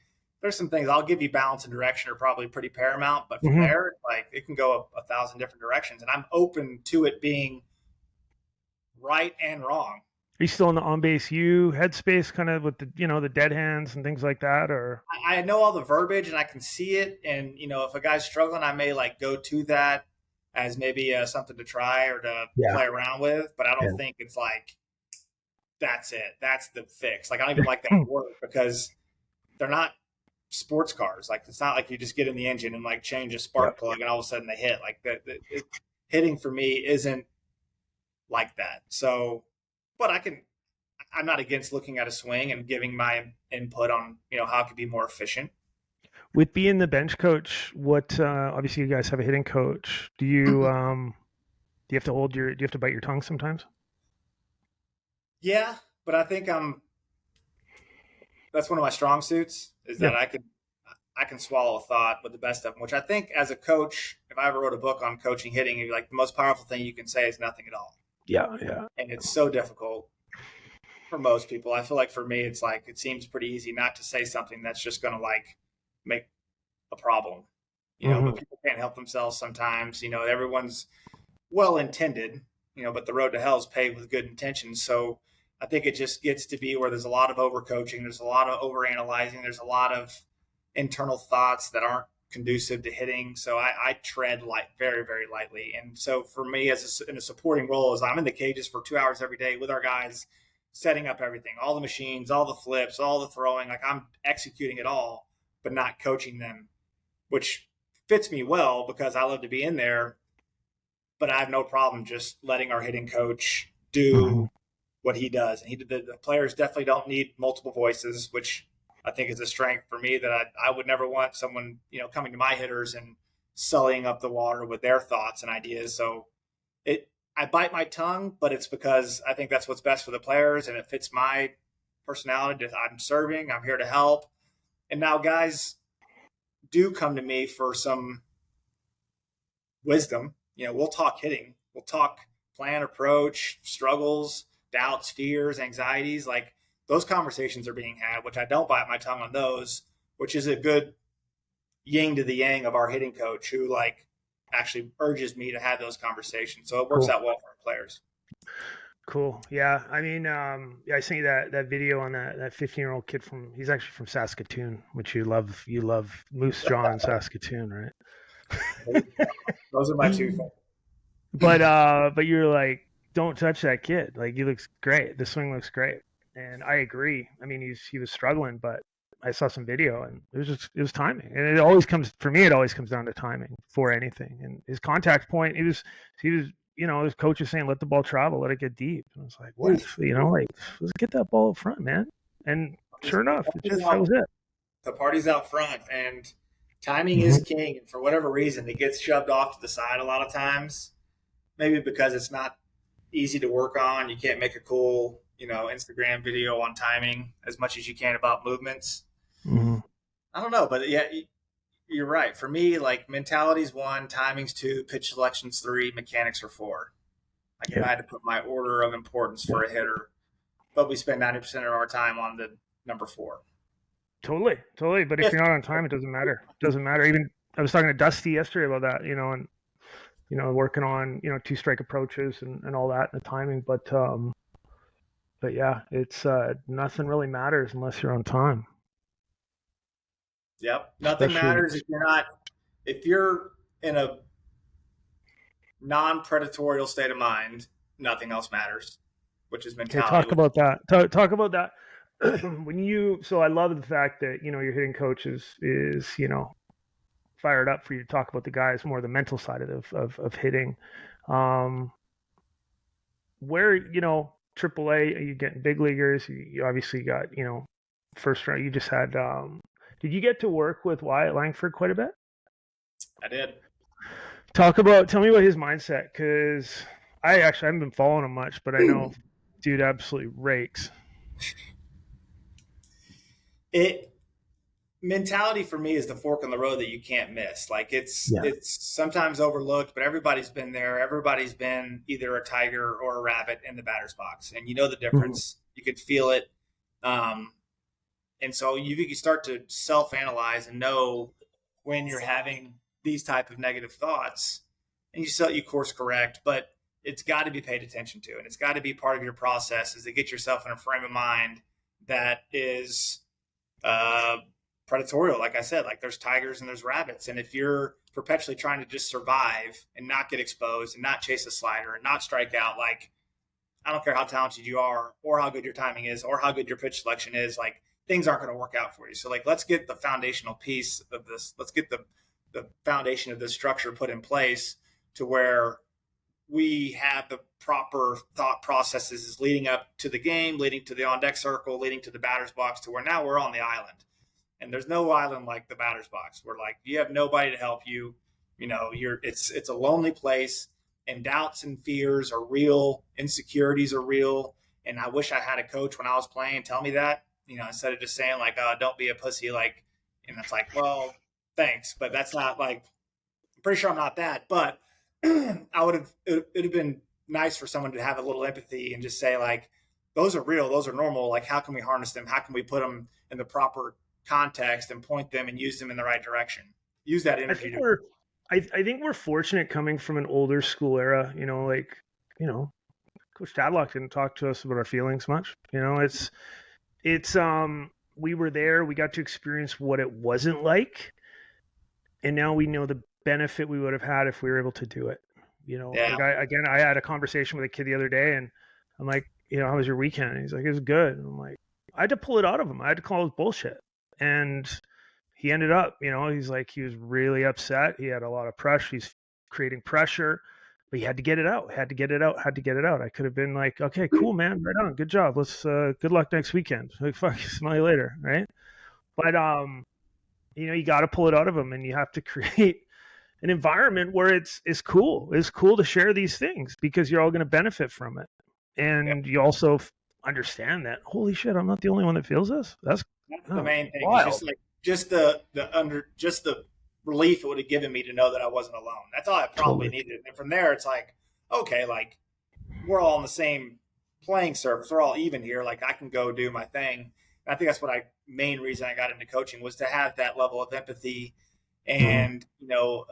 there's some things I'll give you, balance and direction are probably pretty paramount, but from there, like it can go 1,000 different directions, and I'm open to it being right and wrong. Are you still in the on base U headspace, kind of with the the dead hands and things like that, or? I know all the verbiage and I can see it. And, if a guy's struggling, I may like go to that as maybe something to try or to Yeah. play around with. But I Yeah. don't think it's like, that's it. That's the fix. Like, I don't even like that word because they're not sports cars. Like, it's not like you just get in the engine and like change a Yep. spark plug and all of a sudden they hit. Like, hitting for me isn't like that. So, but I'm not against looking at a swing and giving my input on, how it could be more efficient. With being the bench coach, what obviously you guys have a hitting coach. Do you have to do you have to bite your tongue sometimes? Yeah, but I think that's one of my strong suits is Yeah. that I can swallow a thought with the best of them, which I think as a coach, if I ever wrote a book on coaching hitting, like the most powerful thing you can say is nothing at all. Yeah. Yeah. And it's so difficult for most people. I feel like for me, it's like, it seems pretty easy not to say something that's just going to like make a problem, Hmm. but people can't help themselves sometimes. Everyone's well intended, but the road to hell is paved with good intentions. So I think it just gets to be where there's a lot of overcoaching, there's a lot of overanalyzing, there's a lot of internal thoughts that aren't conducive to hitting. So I tread very, very lightly. And so for me, in a supporting role, is I'm in the cages for 2 hours every day with our guys, setting up everything, all the machines, all the flips, all the throwing. Like, I'm executing it all, but not coaching them, which fits me well because I love to be in there, but I have no problem just letting our hitting coach Hmm. do what he does. And the players definitely don't need multiple voices, which I think is a strength for me that I would never want someone, coming to my hitters and sullying up the water with their thoughts and ideas. So I bite my tongue, but it's because I think that's what's best for the players and it fits my personality. I'm serving, I'm here to help. And now guys do come to me for some wisdom. We'll talk hitting, we'll talk plan, approach, struggles, doubts, fears, anxieties. Like, those conversations are being had, which I don't bite my tongue on those, which is a good yin to the yang of our hitting coach who like actually urges me to have those conversations. So it works Cool. out well for our players. Cool. Yeah. I mean, yeah, I sent you that video on that 15-year-old kid he's actually from Saskatoon, which you love. You love Moose Jaw in Saskatoon, right? Those are my two. But you're like, don't touch that kid. Like, he looks great. The swing looks great. And I agree. I mean, he was struggling, but I saw some video and it was timing. And it always comes down to timing for anything. And his contact point, he was his coach is saying, let the ball travel, let it get deep. And I was like, what? Like, let's get that ball up front, man. And sure enough, that was it. The party's out front, and timing is Mm-hmm. king. And for whatever reason, it gets shoved off to the side a lot of times. Maybe because it's not easy to work on. You can't make a cool, Instagram video on timing as much as you can about movements. Mm-hmm. I don't know, but yeah, you're right. For me, like, mentality's one, timing's two, pitch selection's three, mechanics are four. Like, if I Yeah. had to put my order of importance for a hitter, but we spend 90% of our time on the number four. Totally, totally. But if you're not on time, it doesn't matter. It doesn't matter. Even I was talking to Dusty yesterday about that, and working on two strike approaches and all that and the timing. But yeah, it's nothing really matters unless you're on time. Yep. Nothing Especially, matters if you're in a non-predatorial state of mind, nothing else matters, which is okay. mentality. Talk about that. Talk about that. So I love the fact that your hitting coach is fired up for you to talk about the guys more the mental side of hitting. Um, where AAA, are you getting big leaguers? You obviously got first round. You just had. Did you get to work with Wyatt Langford quite a bit? I did. Tell me about his mindset, because I actually haven't been following him much, but I know dude absolutely rakes. It mentality for me is the fork in the road that you can't miss. Like, Yeah. it's sometimes overlooked, but everybody's been there. Everybody's been either a tiger or a rabbit in the batter's box, and you know the Mhm. difference. You could feel it. Um, and so you can start to self-analyze and know when you're having these type of negative thoughts, and you course correct. But it's got to be paid attention to, and it's got to be part of your process is to get yourself in a frame of mind that is uh, predatorial. Like I said, like there's tigers and there's rabbits, and if you're perpetually trying to just survive and not get exposed and not chase a slider and not strike out, like I don't care how talented you are or how good your timing is or how good your pitch selection is, like things aren't going to work out for you. So like let's get the foundational piece of this. Let's get the foundation of this structure put in place to where we have the proper thought processes leading up to the game, leading to the on deck circle, leading to the batter's box, to where now we're on the island. And there's no island like the batter's box. We're like, you have nobody to help you. You know, it's a lonely place, and doubts and fears are real, insecurities are real. And I wish I had a coach when I was playing tell me that, you know, instead of just saying like, don't be a pussy, like, and it's like, well, thanks, but that's not like, I'm pretty sure I'm not that, but I would have, it'd have been nice for someone to have a little empathy and just say like, those are real, those are normal. Like, how can we harness them? How can we put them in the proper context and point them and use them in the right direction? Use that energy. I think we're fortunate coming from an older school era, you know, like, you know, Coach Tadlock didn't talk to us about our feelings much. You know, it's we were there, we got to experience what it wasn't like, and now we know the benefit we would have had if we were able to do it. You know, Yeah. like I had a conversation with a kid the other day, and I'm like, you know, how was your weekend? And he's like, it was good. And I'm like, I had to pull it out of him. I had to call it bullshit. And he ended up, you know, he's like, he was really upset. He had a lot of pressure. He's creating pressure, but he had to get it out, had to get it out. I could have been like, okay, cool, man. Right on. Good job. Let's, good luck next weekend. Like, fuck, smell you later. Right. But, you know, you got to pull it out of him, and you have to create an environment where it's cool. It's cool to share these things because you're all going to benefit from it. And you also understand that, holy shit, I'm not the only one that feels this. That's the main thing. wild. It's just like just the relief it would have given me to know that I wasn't alone. That's all I probably needed. And from there, it's like, okay, like we're all on the same playing surface. We're all even here. Like I can go do my thing. And I think that's what main reason I got into coaching was to have that level of empathy and, you know,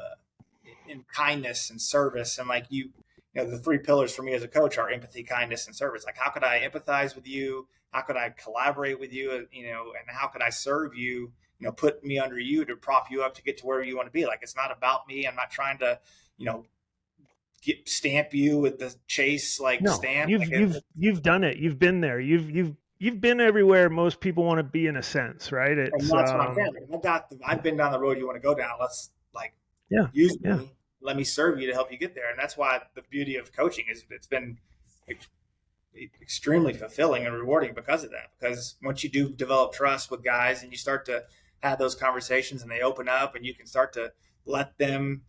in kindness and service. And like you know, the three pillars for me as a coach are empathy, kindness, and service. Like, how could I empathize with you? How could I collaborate with you? You know, and how could I serve you? You know, put me under you to prop you up to get to where you want to be. Like, it's not about me. I'm not trying to, you know, stamp you with the chase stamp. You've done it. You've been there. You've been everywhere most people want to be, in a sense, right? It's and that's what I'm saying. Like, I've been down the road you want to go down. Let's use me. Let me serve you to help you get there. And that's why the beauty of coaching is it's been extremely fulfilling and rewarding because of that. Because once you do develop trust with guys and you start to have those conversations and they open up and you can start to let them,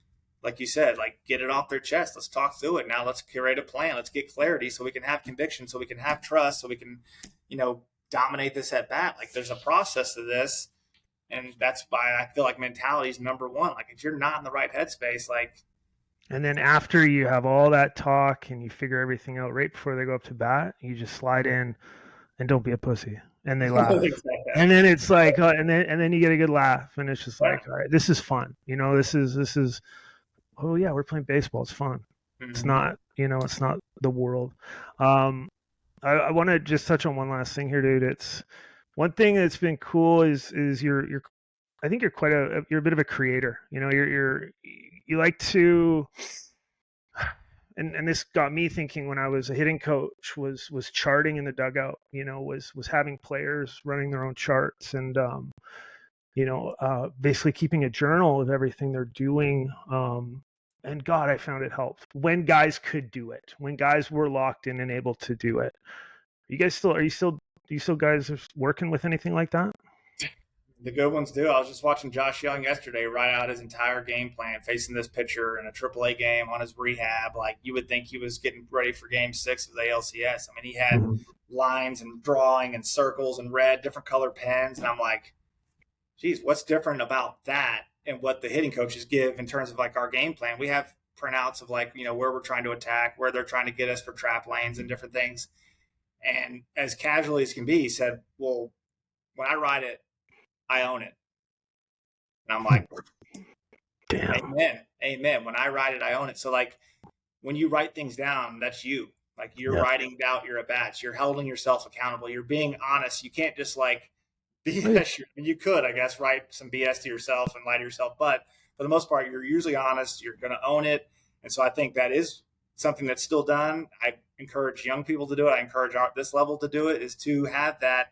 like you said, like get it off their chest. Let's talk through it. Now let's curate a plan. Let's get clarity so we can have conviction, so we can have trust, so we can, you know, dominate this at bat. Like there's a process to this. And that's why I feel like mentality is number one. Like if you're not in the right headspace, like. And then after you have all that talk and you figure everything out right before they go up to bat, you just slide in and don't be a pussy. And they laugh. And then it's like, and then you get a good laugh, and it's just like, all right, this is fun. You know, this is, oh yeah, we're playing baseball. It's fun. Mm-hmm. It's not, you know, it's not the world. I want to just touch on one last thing here, dude. It's one thing that's been cool is you're I think you're you're a bit of a creator. You know, you like to, and this got me thinking when I was a hitting coach was charting in the dugout. You know, was having players running their own charts and you know, basically keeping a journal of everything they're doing. And God, I found it helped when guys could do it, when guys were locked in and able to do it. Are you still guys working with anything like that? The good ones do. I was just watching Josh Young yesterday write out his entire game plan facing this pitcher in a AAA game on his rehab. Like you would think he was getting ready for Game 6 of the ALCS. I mean, he had lines and drawing and circles and red, different color pens. And I'm like, geez, what's different about that and what the hitting coaches give in terms of like our game plan? We have printouts of like, you know, where we're trying to attack, where they're trying to get us for trap lanes and different things. And as casually as can be, he said, well, when I write it, I own it. And I'm like, damn. Amen. When I write it, I own it. So like when you write things down, that's you. Like you're writing out your at-bats. You're holding yourself accountable. You're being honest. You can't just like BS. You could, I guess, write some BS to yourself and lie to yourself. But for the most part, you're usually honest. You're going to own it. And so I think that is something that's still done. I encourage young people to do it. I encourage this level to do it, is to have that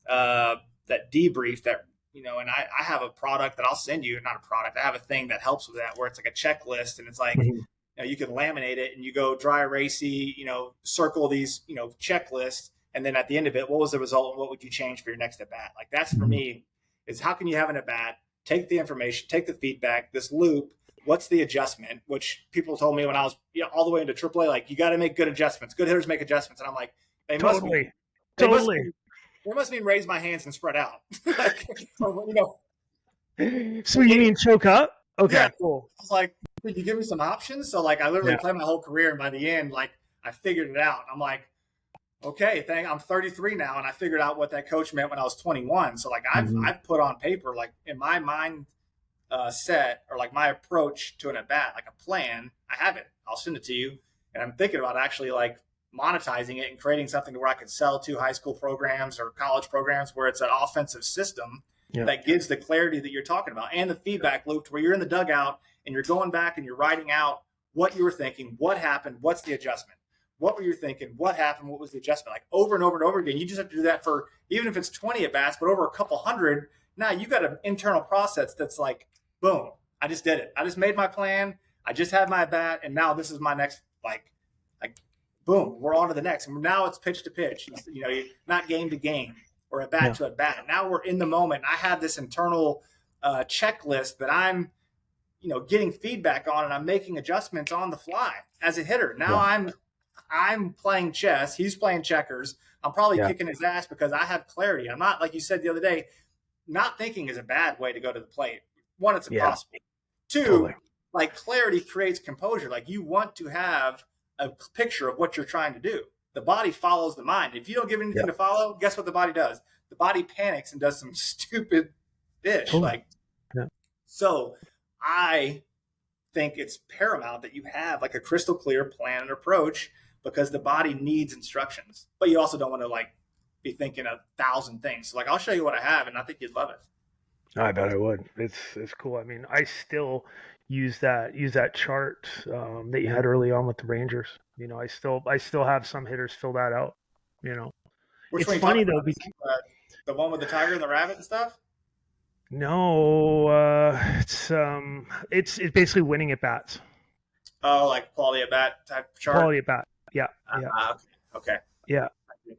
that debrief that, and I have a product that I'll send you, not a product. I have a thing that helps with that, where it's like a checklist, and it's like, you can laminate it and you go dry erasey, circle these, checklists. And then at the end of it, what was the result and what would you change for your next at bat? Like that's for me, is how can you have an at bat, take the information, take the feedback, this loop, what's the adjustment, which people told me when I was all the way into AAA, like you got to make good adjuststants. Good hitters make adjustments. And I'm like, they must mean raise my hands and spread out. So you mean choke up? Okay, yeah. Cool. I was like, could you give me some options? So like I literally played my whole career, and by the end, like I figured it out. I'm like, okay, I'm 33 now, and I figured out what that coach meant when I was 21. So like I've put on paper, like in my mind set, or like my approach to an at bat, like a plan. I have it. I'll send it to you, and I'm thinking about actually like monetizing it and creating something where I could sell to high school programs or college programs, where it's an offensive system that gives the clarity that you're talking about, and the feedback loop where you're in the dugout and you're going back and you're writing out what you were thinking, what happened, what's the adjustment, what were you thinking, what happened, what was the adjustment, like over and over and over again. You just have to do that for, even if it's 20 at bats, but over a couple hundred. Now you got an internal process that's like, boom, I just did it. I just made my plan. I just had my at bat, and now this is my next, like boom, we're on to the next. And now it's pitch to pitch, not game to game or at bat to at bat. Now we're in the moment. I have this internal checklist that I'm, getting feedback on, and I'm making adjustments on the fly as a hitter. Now I'm playing chess. He's playing checkers. I'm probably kicking his ass because I have clarity. I'm not, like you said the other day, not thinking is a bad way to go to the plate. One, it's impossible. Two, like clarity creates composure. Like you want to have a picture of what you're trying to do. The body follows the mind. If you don't give anything to follow, guess what the body does? The body panics and does some stupid ish. So I think it's paramount that you have like a crystal clear plan and approach, because the body needs instructions, but you also don't want to like be thinking 1,000 things. So like, I'll show you what I have, and I think you'd love it. I bet I would. It's cool. I mean, I still use that chart that you had early on with the Rangers. I still have some hitters fill that out. Which it's funny though, because the one with the tiger and the rabbit and stuff. No, it's basically winning at bats. Oh, like quality at bat type chart. Quality at bat. Yeah. Okay. Yeah.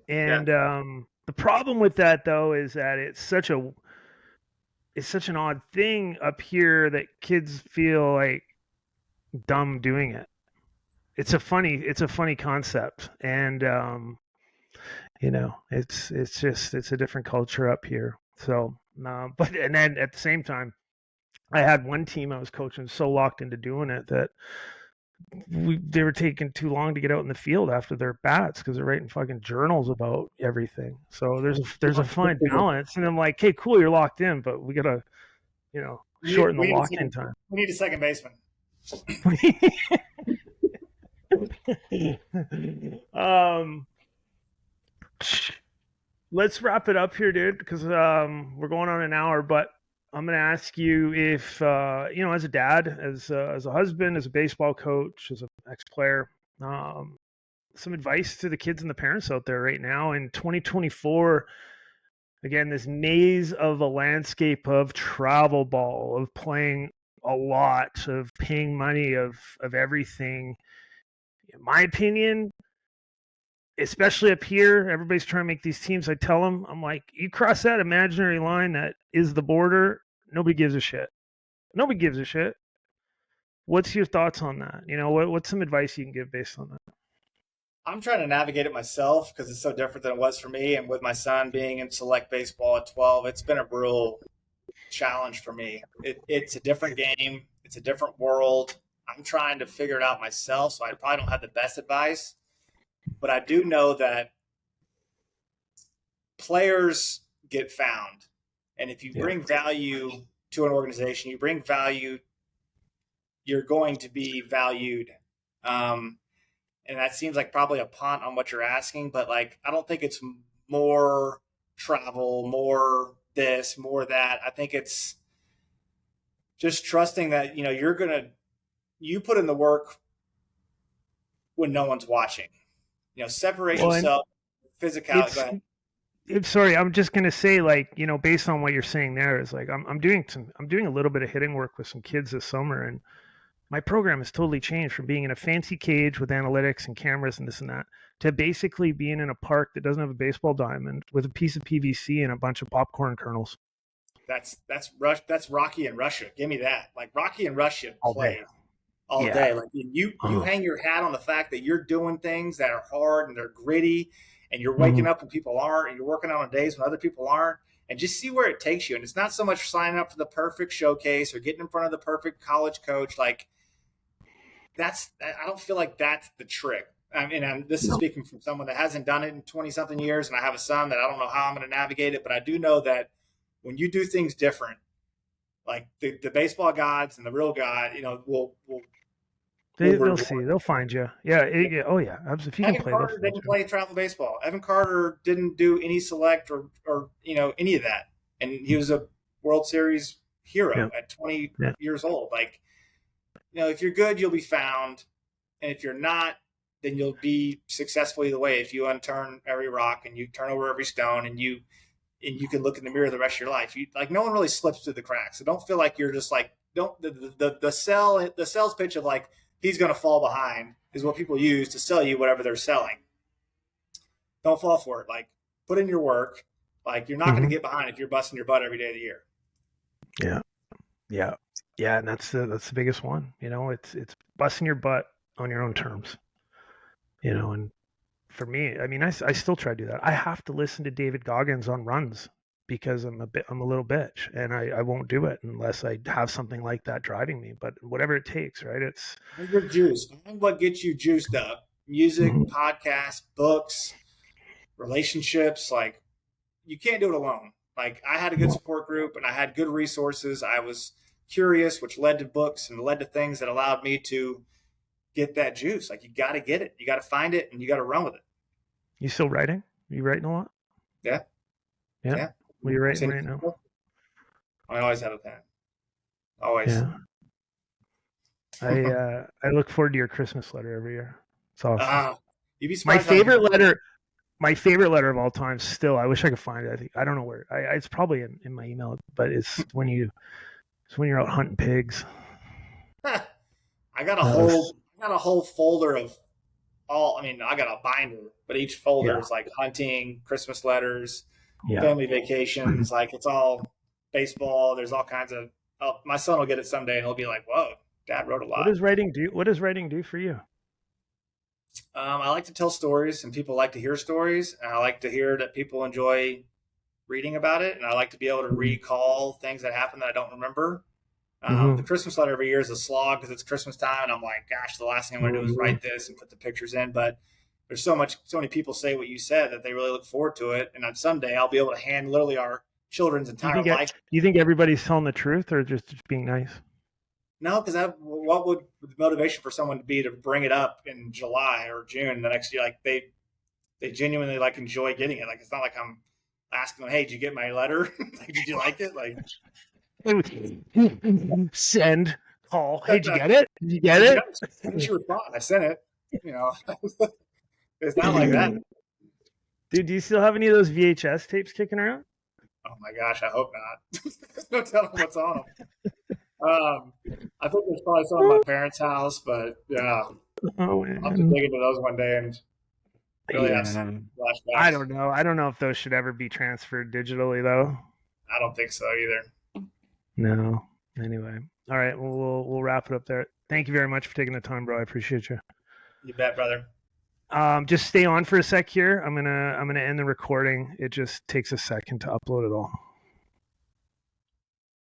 And the problem with that though is that it's such an odd thing up here that kids feel like dumb doing it. It's a funny concept, and it's a different culture up here. So, but and then at the same time, I had one team I was coaching so locked into doing it that they were taking too long to get out in the field after their bats because they're writing fucking journals about everything. So there's a fine balance, and I'm like, hey, cool, you're locked in, but we gotta shorten the lock-in time. We need a second baseman. Let's wrap it up here, dude, because we're going on an hour. But I'm gonna ask you if as a dad, as a husband, as a baseball coach, as an ex-player, some advice to the kids and the parents out there right now in 2024. Again, this maze of a landscape of travel ball, of playing a lot, of paying money, of everything. In my opinion, especially up here, everybody's trying to make these teams. I tell them, I'm like, you cross that imaginary line that is the border, nobody gives a shit. Nobody gives a shit. What's your thoughts on that? What's some advice you can give based on that? I'm trying to navigate it myself because it's so different than it was for me. And with my son being in select baseball at 12, it's been a real challenge for me. It's a different game. It's a different world. I'm trying to figure it out myself, so I probably don't have the best advice. But I do know that players get found. And if you bring value to an organization, you bring value, you're going to be valued. And that seems like probably a punt on what you're asking, but like, I don't think it's more travel, more this, more that. I think it's just trusting that, you put in the work when no one's watching, separate Well, and yourself, physicality. Go it's ahead. sorry, I'm just gonna say, like, based on what you're saying there, is like I'm doing a little bit of hitting work with some kids this summer, and my program has totally changed from being in a fancy cage with analytics and cameras and this and that to basically being in a park that doesn't have a baseball diamond with a piece of PVC and a bunch of popcorn kernels. That's Rocky and Russia. Give me that. Like Rocky and Russia All day. plays all Yeah. day. Like you hang your hat on the fact that you're doing things that are hard and they're gritty, and you're waking up when people aren't, and you're working out on days when other people aren't, and just see where it takes you. And it's not so much signing up for the perfect showcase or getting in front of the perfect college coach. Like I don't feel like that's the trick. I mean, this is speaking from someone that hasn't done it in 20 something years, and I have a son that I don't know how I'm going to navigate it, but I do know that when you do things different, like the baseball gods and the real God, They'll see. They'll find you. Yeah. Oh yeah. Absolutely. If you can Evan play, Carter didn't play travel baseball. Evan Carter didn't do any select or any of that, and he was a World Series hero at 20 years old. Like, if you're good, you'll be found, and if you're not, then you'll be successful either way. If you unturn every rock and you turn over every stone, and you can look in the mirror the rest of your life, no one really slips through the cracks. So don't feel like you're just like the sales pitch of like he's going to fall behind is what people use to sell you whatever they're selling. Don't fall for it. Like, put in your work. Like, you're not going to get behind if you're busting your butt every day of the year. Yeah, and that's the biggest one. It's busting your butt on your own terms. And for me, I mean, I still try to do that. I have to listen to David Goggins on runs because I'm a little bitch, and I won't do it unless I have something like that driving me. But whatever it takes, right? It's you're juiced. Find what gets you juiced up. Music, podcasts, books, relationships. Like, you can't do it alone. Like, I had a good support group and I had good resources. I was curious, which led to books and led to things that allowed me to get that juice. Like, you got to get it. You got to find it, and you got to run with it. You still writing? You writing a lot? Yeah. What are you writing right now? I always have a pen. Always. Yeah. I look forward to your Christmas letter every year. It's awesome. You'd be my favorite letter of all time still, I wish I could find it. I don't know where. It's probably in my email, but it's when you're out hunting pigs. I got a whole folder of all. I mean, I got a binder, but each folder is like hunting, Christmas letters, family vacations. Like, it's all baseball. There's all kinds of. My son will get it someday, and he'll be like, "Whoa, Dad wrote a lot." What does writing do for you? I like to tell stories, and people like to hear stories. And I like to hear that people enjoy reading about it, and I like to be able to recall things that happened that I don't remember. The Christmas letter every year is a slog because it's Christmas time, and I'm like, gosh, the last thing I want to do is write this and put the pictures in. But there's so many people say what you said that they really look forward to it, and on someday I'll be able to hand literally our children's entire life. Do you think everybody's telling the truth or just being nice? No, because what would the motivation for someone to be to bring it up in July or June the next year? Like, they genuinely like enjoy getting it. Like, it's not like I'm asking them, "Hey, did you get my letter? Like, did you like it?" Like, send, call. Hey, did you get it? Did you get it? What's your response? I sent it. It's not like that. Dude, do you still have any of those VHS tapes kicking around? Oh my gosh, I hope not. No telling what's on them. I think there's probably some at my parents' house, but yeah, I'll have to dig into those one day and really have some flashbacks. I don't know. I don't know if those should ever be transferred digitally, though. I don't think so either. No. Anyway, all right. Well, we'll wrap it up there. Thank you very much for taking the time, bro. I appreciate you. You bet, brother. Just stay on for a sec here. I'm gonna end the recording. It just takes a second to upload it all.